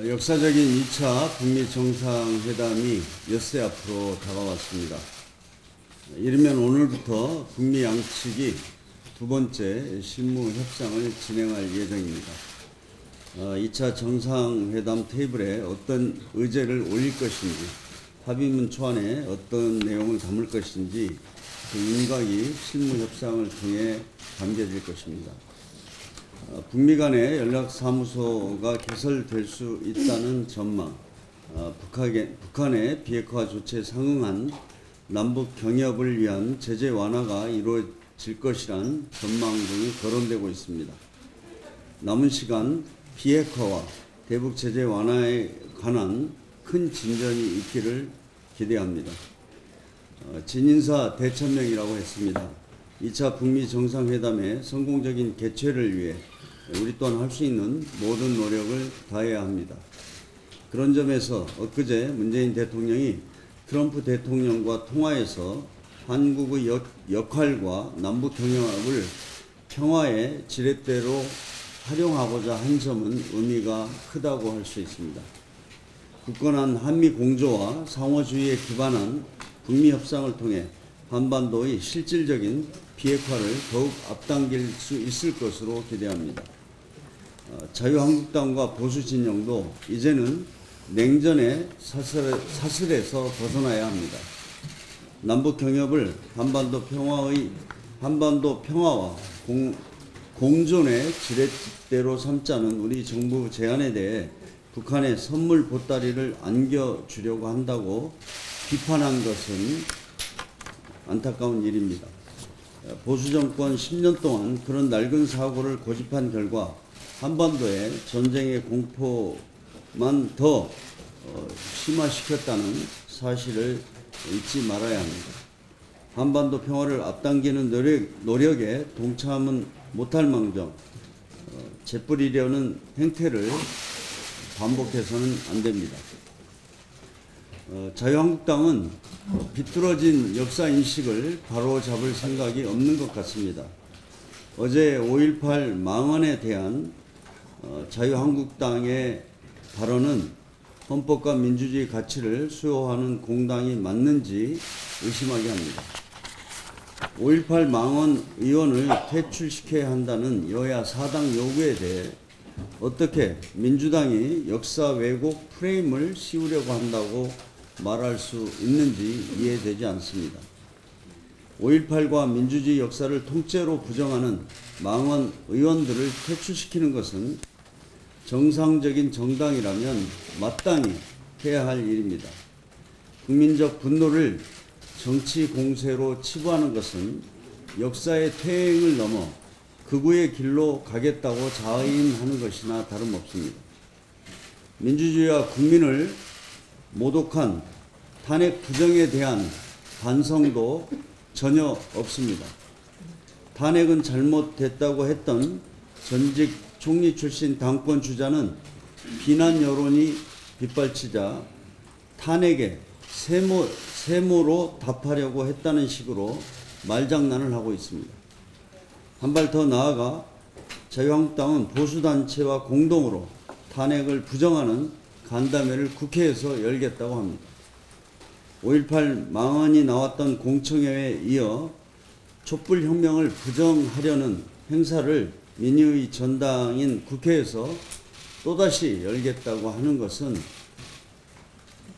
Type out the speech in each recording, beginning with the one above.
역사적인 2차 북미 정상회담이 엿새 앞으로 다가왔습니다. 이르면 오늘부터 북미 양측이 두 번째 실무 협상을 진행할 예정입니다. 2차 정상회담 테이블에 어떤 의제를 올릴 것인지, 합의문 초안에 어떤 내용을 담을 것인지 그 윤곽이 실무 협상을 통해 담겨질 것입니다. 북미 간의 연락사무소가 개설될 수 있다는 전망, 북한의 비핵화 조치에 상응한 남북 경협을 위한 제재 완화가 이루어질 것이란 전망 등이 거론되고 있습니다. 남은 시간 비핵화와 대북 제재 완화에 관한 큰 진전이 있기를 기대합니다. 진인사 대천명이라고 했습니다. 2차 북미 정상회담의 성공적인 개최를 위해 우리 또한 할 수 있는 모든 노력을 다해야 합니다. 그런 점에서 엊그제 문재인 대통령이 트럼프 대통령과 통화에서 한국의 역할과 남북 경협을 평화의 지렛대로 활용하고자 한 점은 의미가 크다고 할 수 있습니다. 굳건한 한미 공조와 상호주의에 기반한 북미 협상을 통해 한반도의 실질적인 비핵화를 더욱 앞당길 수 있을 것으로 기대합니다. 자유한국당과 보수진영도 이제는 냉전의 사슬에서 벗어나야 합니다. 남북 경협을 한반도 평화와 공존의 지렛대로 삼자는 우리 정부 제안에 대해 북한의 선물 보따리를 안겨주려고 한다고 비판한 것은 안타까운 일입니다. 보수정권 10년 동안 그런 낡은 사고를 고집한 결과 한반도의 전쟁의 공포만 더 심화시켰다는 사실을 잊지 말아야 합니다. 한반도 평화를 앞당기는 노력에 동참은 못할 망정 재뿌리려는 행태를 반복해서는 안 됩니다. 자유한국당은 비뚤어진 역사인식을 바로잡을 생각이 없는 것 같습니다. 어제 5.18 망언에 대한 자유한국당의 발언은 헌법과 민주주의 가치를 수호하는 공당이 맞는지 의심하게 합니다. 5.18 망언 의원을 퇴출시켜야 한다는 여야 사당 요구에 대해 어떻게 민주당이 역사 왜곡 프레임을 씌우려고 한다고 말할 수 있는지 이해되지 않습니다. 5.18과 민주주의 역사를 통째로 부정하는 망언 의원들을 퇴출시키는 것은 정상적인 정당이라면 마땅히 해야 할 일입니다. 국민적 분노를 정치 공세로 치부하는 것은 역사의 퇴행을 넘어 극우의 길로 가겠다고 자의하는 것이나 다름없습니다. 민주주의와 국민을 모독한 탄핵 부정에 대한 반성도 전혀 없습니다. 탄핵은 잘못됐다고 했던 전직 총리 출신 당권 주자는 비난 여론이 빗발치자 탄핵에 세모로 답하려고 했다는 식으로 말장난을 하고 있습니다. 한 발 더 나아가 자유한국당은 보수단체와 공동으로 탄핵을 부정하는 간담회를 국회에서 열겠다고 합니다. 5.18 망언이 나왔던 공청회에 이어 촛불혁명을 부정하려는 행사를 민의의 전당인 국회에서 또다시 열겠다고 하는 것은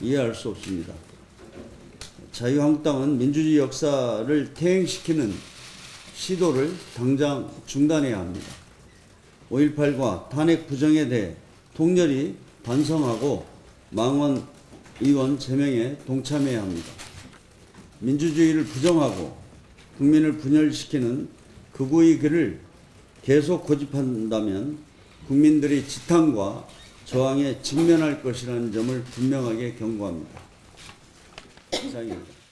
이해할 수 없습니다. 자유한국당은 민주주의 역사를 퇴행시키는 시도를 당장 중단해야 합니다. 5.18과 탄핵 부정에 대해 통렬히 반성하고 망언 의원 제명에 동참해야 합니다. 민주주의를 부정하고 국민을 분열시키는 극우의 길을 계속 고집한다면 국민들이 지탄과 저항에 직면할 것이라는 점을 분명하게 경고합니다. 이상입니다.